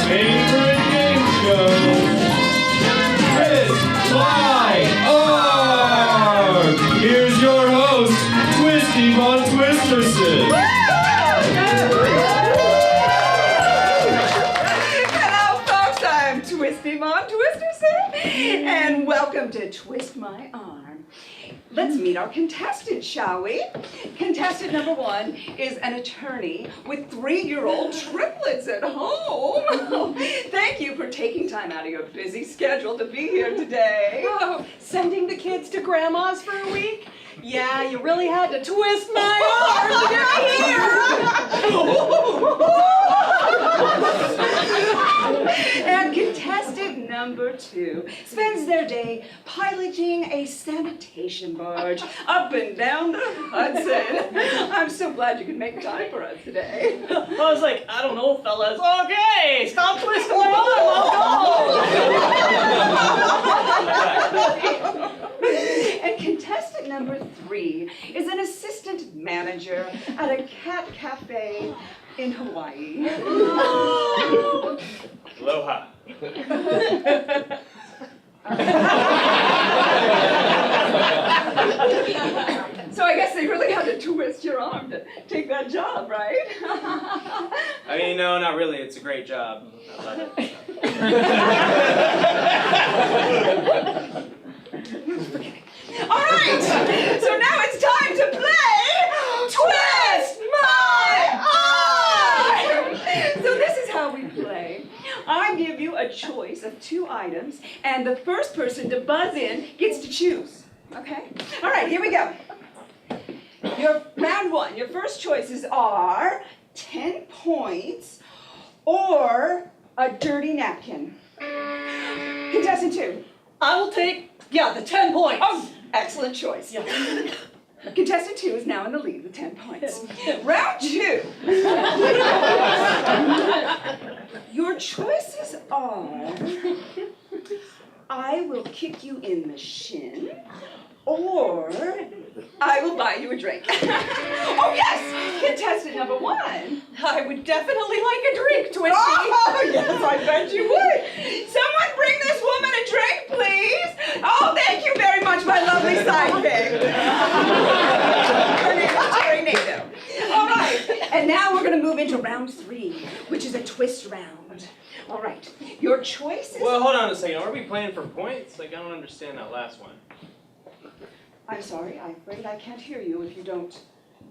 favorite game show, Twist My Arm! Here's your host, Twisty Von Twisterson. Hello, folks. I'm Twisty Von Twisterson, and welcome to Twist My Arm. Let's meet our contestants, shall we? Contestant number 1 is an attorney with 3-year-old triplets at home. Thank you for taking time out of your busy schedule to be here today. Oh, sending the kids to grandma's for a week? Yeah, you really had to twist my arm to get here. And contestant number 2 spends their day piloting a sanitation barge up and down the Hudson. I'm so glad you could make time for us today. I was like, I don't know, fellas. Okay, stop twisting my arm, I'll go. And contestant number 3 is an assistant manager at a cat cafe in Hawaii. Aloha. So I guess they really had to twist your arm to take that job, right? I mean, no, not really. It's a great job. I love it. All right, so now it's time to play Twist My Arm! So this is how we play. I give you a choice of 2 items, and the first person to buzz in gets to choose, okay? All right, here we go. Your round 1, your first choices are 10 points or a dirty napkin. Contestant 2. I will take, the 10 points. Oh, excellent choice. Yeah. Contestant 2 is now in the lead with 10 points. Round 2. Your choices are, I will kick you in the shin, or I will buy you a drink. Oh yes, contestant number 1. I would definitely like a drink, Twisty. Oh yes, I bet you would. Someone bring this woman a drink, please. Oh, thank you very much, my lovely sidekick. Her name is Tornado. All right, and now we're going to move into round 3, which is a twist round. All right, your choices. Well, hold on a second. Are we playing for points? Like, I don't understand that last one. I'm sorry, I'm afraid I can't hear you if you don't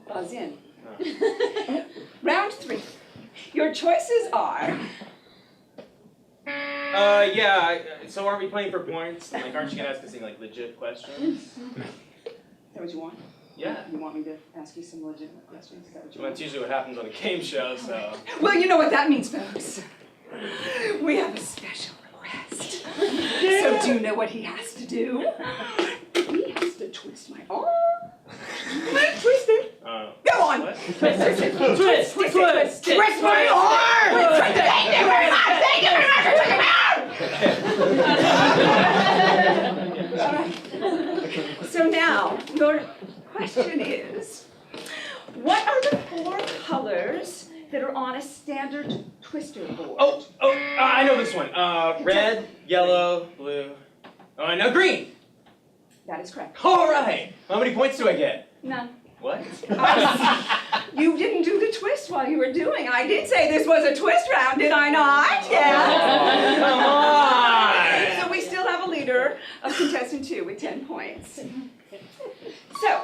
buzz in. Oh. Round 3. Your choices are. So are we playing for points? Like, aren't you gonna ask us any like legit questions? Is that what you want? Yeah. You want me to ask you some legitimate questions? Is that what you Well, want? that's usually what happens on a game show, so. Well, you know what that means, folks. We have a special request. So do you know what he has to do? He has to twist my arm. Twist it. Go on. What? Twist it. Twist, twist, twist, Twist my arm. Twist it. Thank you very much. Thank you very much for twisting my arm. All right. So now, your question is, what are the 4 colors that are on a standard twister board? I know this one. Red, yellow, blue. Oh, I know green. That is correct. All right. How many points do I get? None. What? You didn't do the twist while you were doing. I did say this was a twist round, did I not? Yeah. Oh, come on. So we still have a leader of contestant 2 with 10 points. So,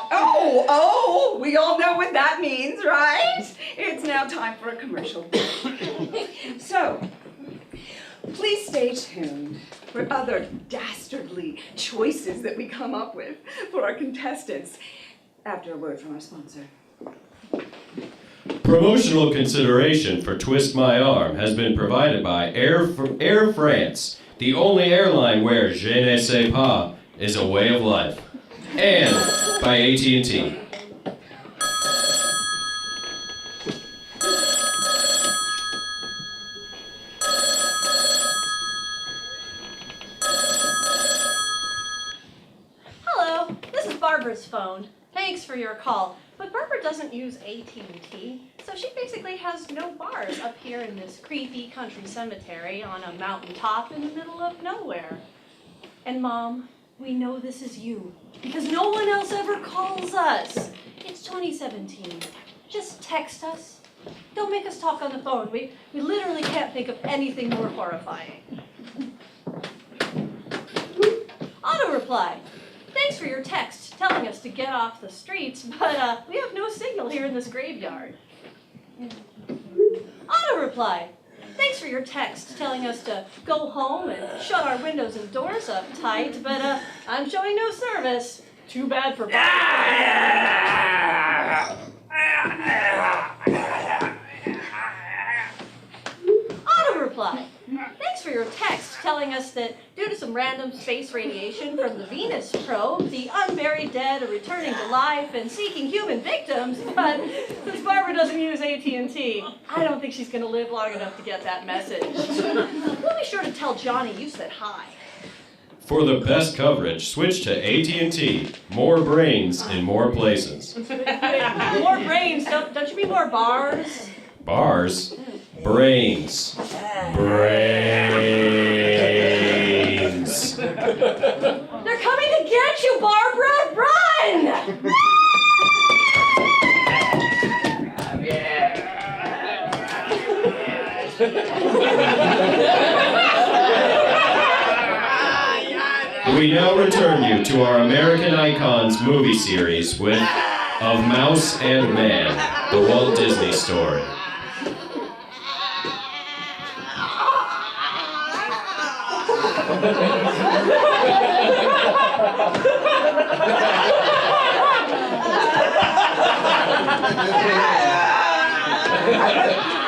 we all know what that means, right? It's now time for a commercial break. So, please stay tuned for other dastardly choices that we come up with for our contestants after a word from our sponsor. Promotional consideration for Twist My Arm has been provided by Air France, the only airline where je ne sais pas is a way of life, and by AT&T. Hello, this is Barbara's phone. Thanks for your call, but Barbara doesn't use AT&T. So she basically has no bars up here in this creepy country cemetery on a mountaintop in the middle of nowhere. And Mom, we know this is you because no one else ever calls us. It's 2017. Just text us. Don't make us talk on the phone. We literally can't think of anything more horrifying. Auto reply. Thanks for your text telling us to get off the streets, but we have no signal here in this graveyard. Auto reply. Thanks for your text telling us to go home and shut our windows and doors up tight, but I'm showing no service. Too bad for Auto reply. Thanks for your text telling us that due to some random space radiation from the Venus probe, the unburied dead are returning to life and seeking human victims, but since Barbara doesn't use AT&T, I don't think she's going to live long enough to get that message. We'll be sure to tell Johnny you said hi. For the best coverage, switch to AT&T. More brains in more places. More brains, don't you mean more bars? Bars? Brains. Brains. They're coming to get you, Barbara! Run! We now return you to our American Icons movie series with Of Mouse and Man, the Walt Disney story.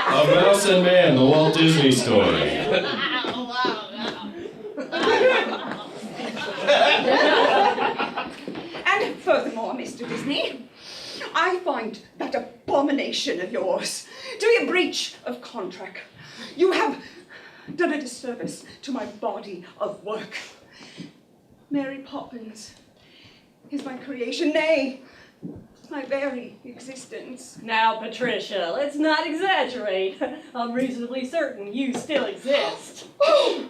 Of Mouse and Man, the Walt Disney story. And furthermore, Mr. Disney, I find that abomination of yours to be a breach of contract. You have done a disservice to my body of work. Mary Poppins is my creation, nay, my very existence. Now, Patricia, let's not exaggerate. I'm reasonably certain you still exist. Oh,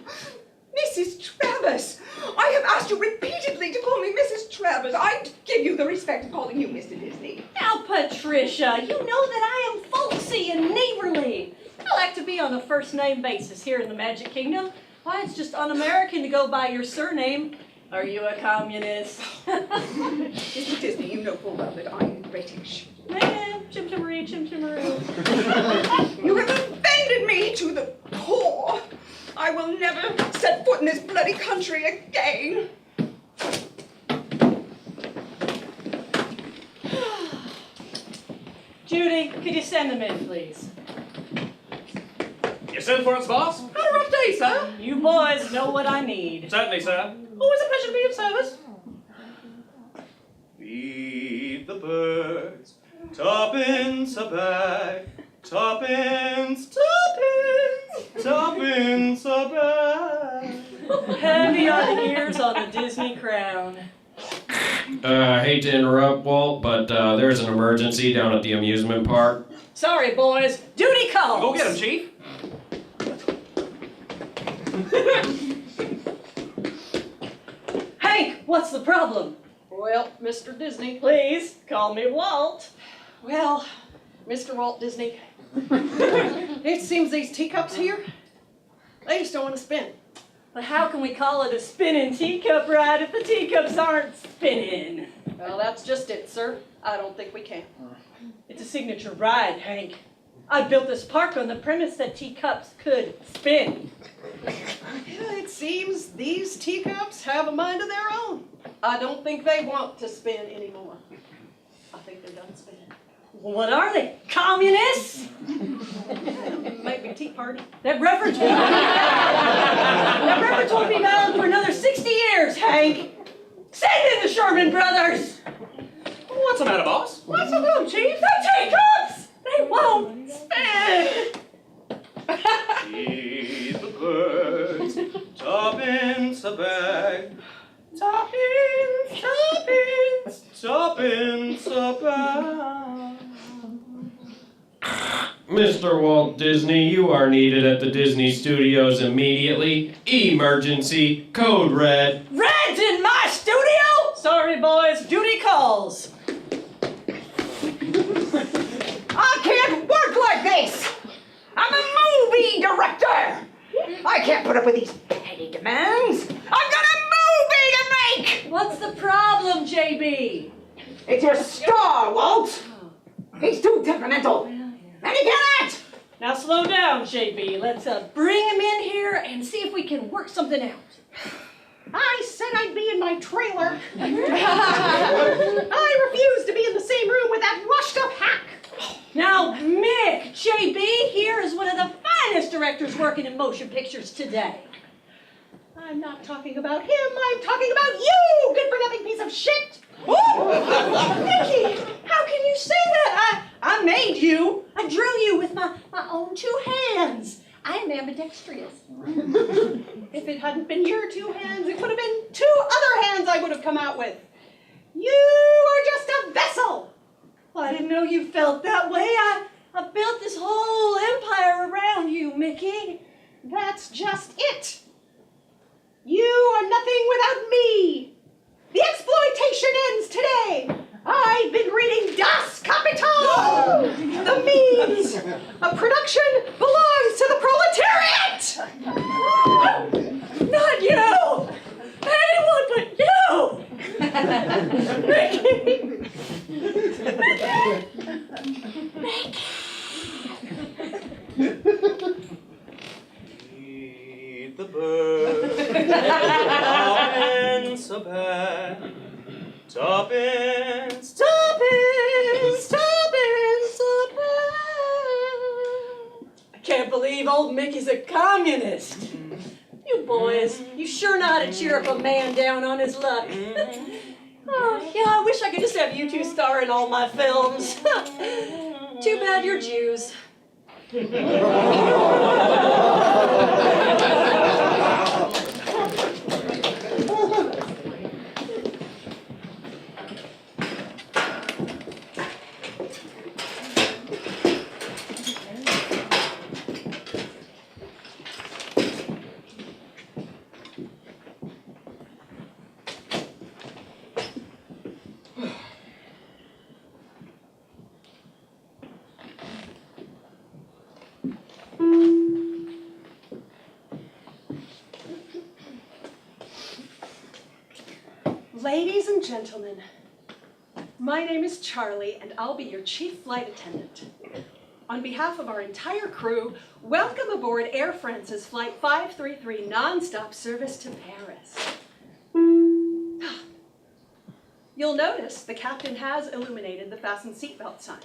Mrs. Travers, I have asked you repeatedly to call me Mrs. Travers. I'd give you the respect of calling you Mr. Disney. Now, Patricia, you know that I am folksy and neighborly. I like to be on a first-name basis here in the Magic Kingdom. Why, it's just un-American to go by your surname. Are you a communist? Mr. Disney, you know full well that I'm British. Man, chim-chimaree, chim-chimaroo. You have offended me to the core. I will never set foot in this bloody country again. Judy, could you send them in, please? You sent for us, boss? Had a rough day, sir. You boys know what I need. Certainly, sir. Always a pleasure to be of service. Feed the birds, tuppence a bag, tuppence, tuppence, tuppence a bag. Heavy on the ears on the Disney crown. I hate to interrupt, Walt, but there's an emergency down at the amusement park. Sorry, boys. Duty calls. Go get him, Chief. Hank, what's the problem? Well, Mr. Disney. Please, call me Walt. Well, Mr. Walt Disney. It seems these teacups here, they just don't want to spin. But how can we call it a spinning teacup ride if the teacups aren't spinning? Well, that's just it, sir. I don't think we can. It's a signature ride, Hank. I built this park on the premise that teacups could spin. Yeah, it seems these teacups have a mind of their own. I don't think they want to spin anymore. I think they're done spinning. What are they? Communists? Maybe Tea Party. That reference won't be valid for another 60 years, Hank. Send in the Sherman Brothers. What's the matter, boss? What's the matter, Chief? The teacups! They won't spin. Feed the birds, tuppence a bag, tuppence, tuppence, tuppence a bag. Mr. Walt Disney, you are needed at the Disney Studios immediately. Emergency. Code red. Red's in my studio? Sorry, boys, duty calls. I can't work like this. I'm a movie director. I can't put up with these petty demands. I've got a movie to make. What's the problem, JB? It's your star, Walt. He's too temperamental. And he can't. Now slow down, JB. Let's bring him in here and see if we can work something out. I said I'd be in my trailer. I refuse to be in the same room with that washed-up hack. Now, Mick, JB here is one of the finest directors working in motion pictures today. I'm not talking about him. I'm talking about you, good-for-nothing piece of shit. Oh, Mickey, how can you say that? I made you. I drew you with my own two hands. I am ambidextrous. If it hadn't been your two hands, it would have been two other hands I would have come out with. You are just a vessel. Well, I didn't know you felt that way. I built this whole empire around you, Mickey. That's just it. You are nothing without me. The exploitation ends today. I've been reading Das Kapital. The means of production belongs to the proletariat. Not you! Anyone but you! Mickey! Eat the bird. Tuppence a bag. Tuppence, tuppence, tuppence a bag. I can't believe old Mickey's a communist. You boys, you sure know how to cheer up a man down on his luck. Oh, yeah, I wish I could just have you two star in all my films. Too bad you're Jews. Ladies and gentlemen, my name is Charlie, and I'll be your chief flight attendant. On behalf of our entire crew, welcome aboard Air France's Flight 533 non-stop service to Paris. You'll notice the captain has illuminated the fasten seatbelt sign.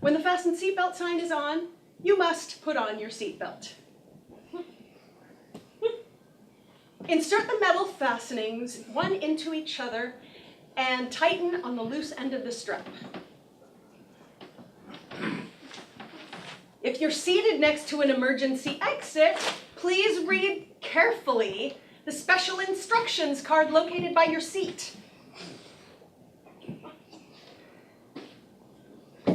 When the fasten seatbelt sign is on, you must put on your seatbelt. Insert the metal fastenings one into each other and tighten on the loose end of the strap. If you're seated next to an emergency exit, please read carefully the special instructions card located by your seat.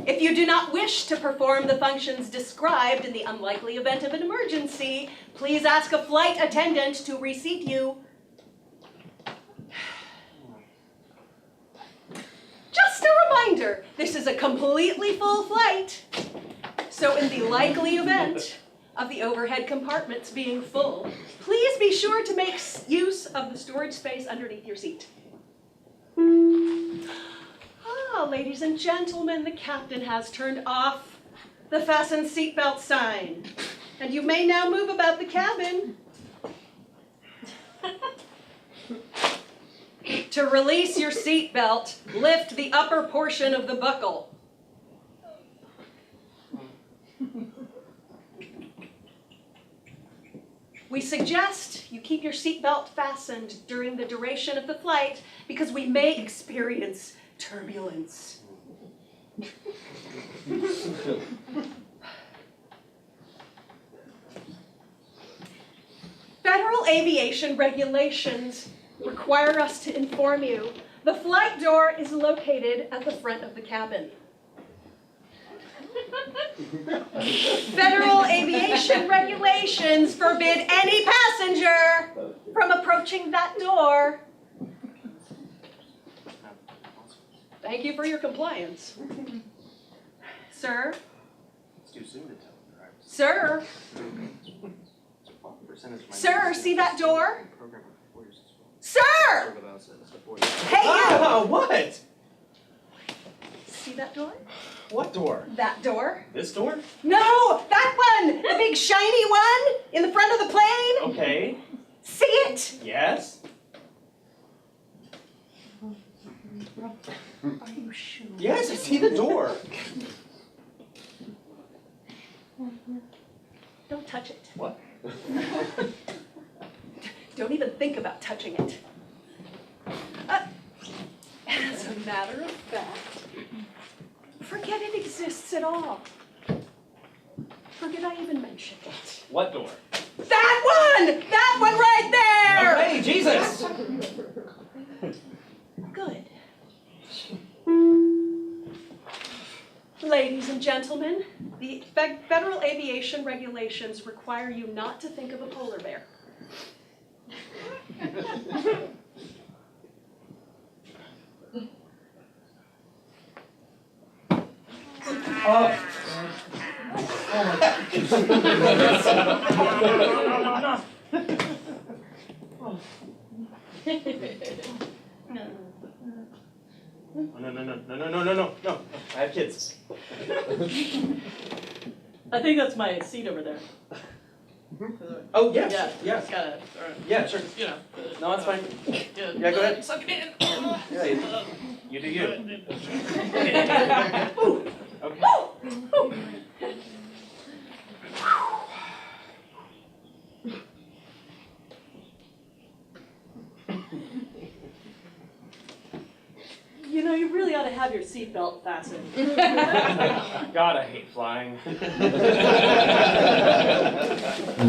If you do not wish to perform the functions described in the unlikely event of an emergency, please ask a flight attendant to reseat you. Just a reminder, this is a completely full flight. So in the likely event of the overhead compartments being full, please be sure to make use of the storage space underneath your seat. Ladies and gentlemen, the captain has turned off the fasten seatbelt sign, and you may now move about the cabin. To release your seatbelt, lift the upper portion of the buckle. We suggest you keep your seatbelt fastened during the duration of the flight because we may experience turbulence. Federal aviation regulations require us to inform you the flight door is located at the front of the cabin. Federal aviation regulations forbid any passenger from approaching that door. Thank you for your compliance. Sir? It's too soon to tell. Right? Sir? Sir, see that door? Sir! Hey, you! Ah, what? See that door? What door? That door? This door? No, that one! The big shiny one in the front of the plane. Okay. See it? Yes. Are you sure? Yes, I see the door. Don't touch it. What? Don't even think about touching it. As a matter of fact, forget it exists at all. Forget I even mentioned it. What door? That one! That one right there! Hey, Jesus! Good. Ladies and gentlemen, the federal aviation regulations require you not to think of a polar bear. Oh no. I have kids. I think that's my seat over there. Oh, yes. Yeah. It's gotta, Yeah, sure. you know. No, it's fine. Yeah, Yeah, go ahead. Suck it in. Yeah, you do you. Okay. You know, you really ought to have your seatbelt fastened. God, I hate flying.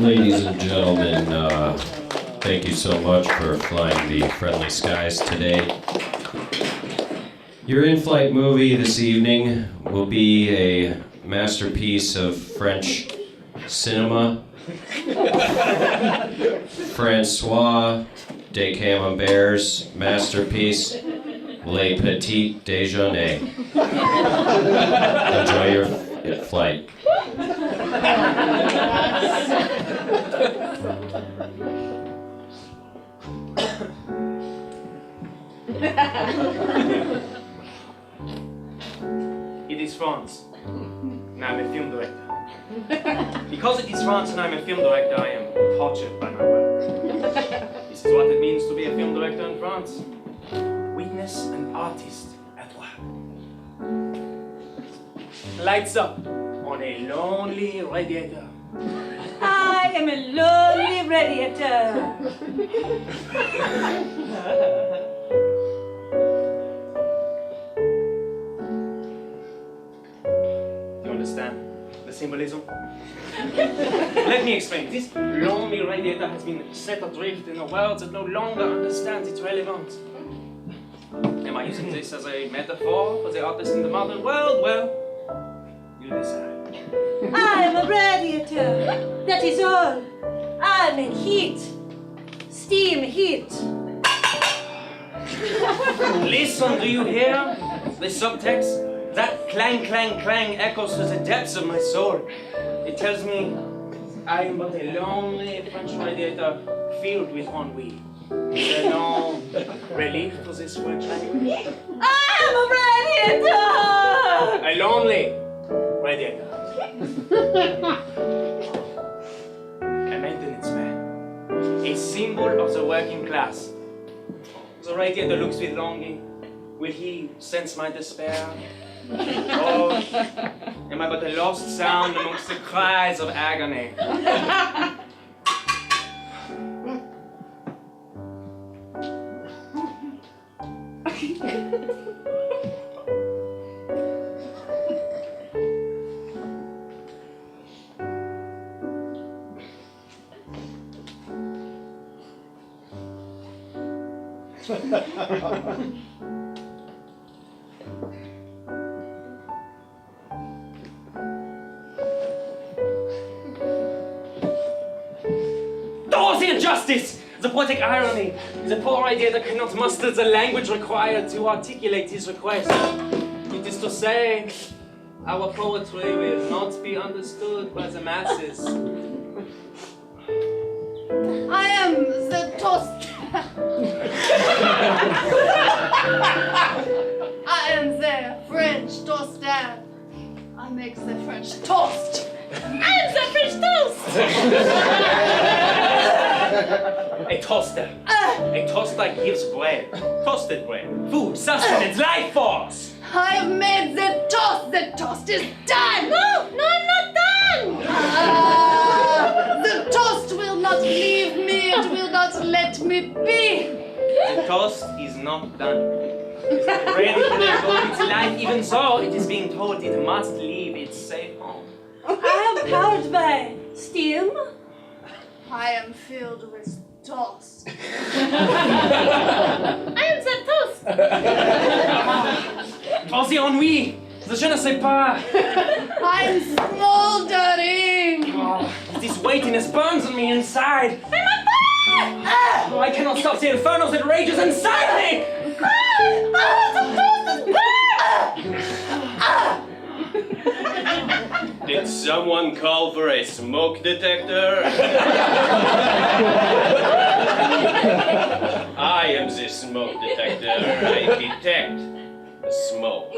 Ladies and gentlemen, thank you so much for flying the friendly skies today. Your in-flight movie this evening will be a masterpiece of French cinema. Francois de Camembert's masterpiece, Les Petits Déjeuners. Enjoy your flight. It is France, and I'm a film director. Because it is France and I'm a film director, I am tortured by my work. This is what it means to be a film director in France. Witness an artist at work. Lights up on a lonely radiator. I am a lonely radiator. You understand the symbolism? Let me explain. This lonely radiator has been set adrift in a world that no longer understands its relevance. Am I using this as a metaphor for the artist in the modern world? Well, you decide. I am a radiator. That is all. I make heat. Steam heat. Listen, do you hear the subtext? That clang, clang, clang echoes to the depths of my soul. It tells me I am but a lonely French radiator filled with ennui. Is there no relief for this French language? I am a radiator. A lonely radiator. A maintenance man. A symbol of the working class. The radiator looks with longing. Will he sense my despair? Oh, am I but a lost sound amongst the cries of agony? justice, the poetic irony, the poor idea that cannot muster the language required to articulate his request. It is to say, our poetry will not be understood by the masses. I am the toast. I am the French toaster. I make the French toast. I am the French toast. A toaster. A toaster gives bread. Toasted bread. Food, sustenance, life force. I have made the toast. The toast is done. No, I'm not done. The toast will not leave me. It will not let me be. The toast is not done. It is ready to let go of its life, even so it is being told it must leave its safe home. I am powered by steam. I am filled with toast. I am the toast. Oh, the ennui, the je ne sais pas. I'm smoldering. Oh, this weightiness burns on me inside. Oh, I cannot stop the inferno that rages inside me. Did someone call for a smoke detector? I am the smoke detector. I detect smoke.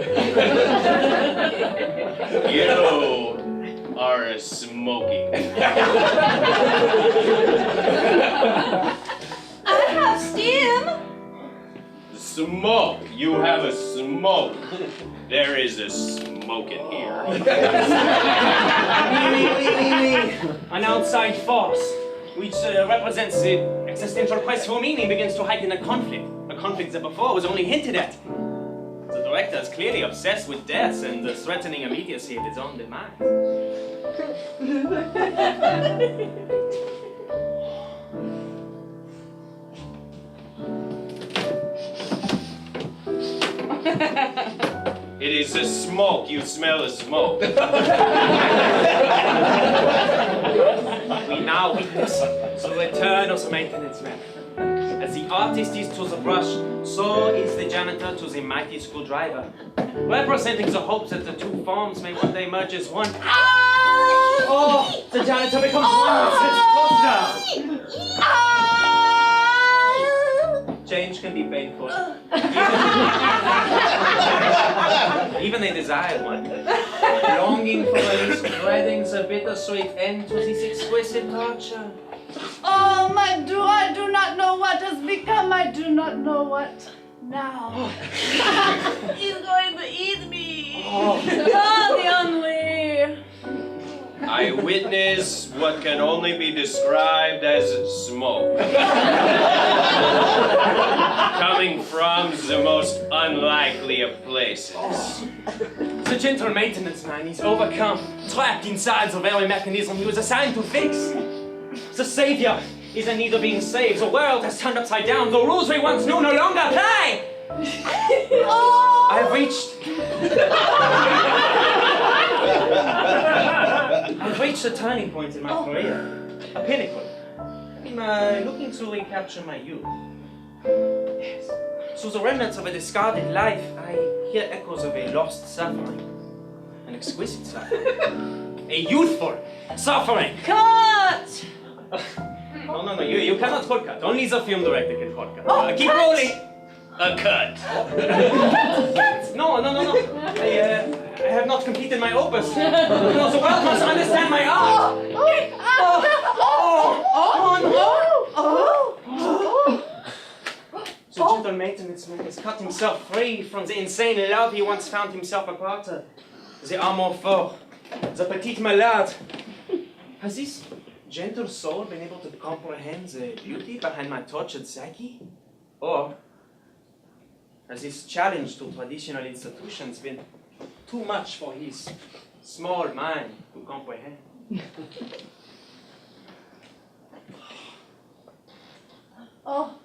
You are smoking. I have steam. Smoke. You have a smoke. There is a smoke in here. An outside force, which represents the existential quest for meaning, begins to heighten a conflict that before was only hinted at. The director is clearly obsessed with death and the threatening immediacy of his own demise. It is the smoke. You smell the smoke. We now witness the return of the maintenance man. As the artist is to the brush, so is the janitor to the mighty screwdriver, representing the hope that the two forms may one day merge as one. Oh, the janitor becomes one with his poster. Change can be painful. Even a desired one. Longing for release, dreading the bittersweet end to this exquisite torture. Oh, I do not know what has become. I do not know what now. He's going to eat me. Oh. The ennui. I witness what can only be described as smoke. Coming from the most unlikely of places. The gentle maintenance man is overcome, trapped inside the very mechanism he was assigned to fix. The savior is in need of being saved. The world has turned upside down. The rules we once knew no longer apply. I've reached a turning point in my career, a pinnacle. I'm looking to recapture my youth. Yes. Through the remnants of a discarded life, I hear echoes of a lost suffering, an exquisite suffering, a youthful suffering. Cut! No, you cannot cut cut. Only the film director can cut cut. Keep rolling. A cut. No. I have not completed my opus. No, the world must understand my art. The gentle maintenance man has cut himself free from the insane love he once found himself a part of. The amour fort, the petite malade. Has this gentle soul been able to comprehend the beauty behind my tortured psyche? Or has this challenge to traditional institutions been too much for his small mind to comprehend? Oh,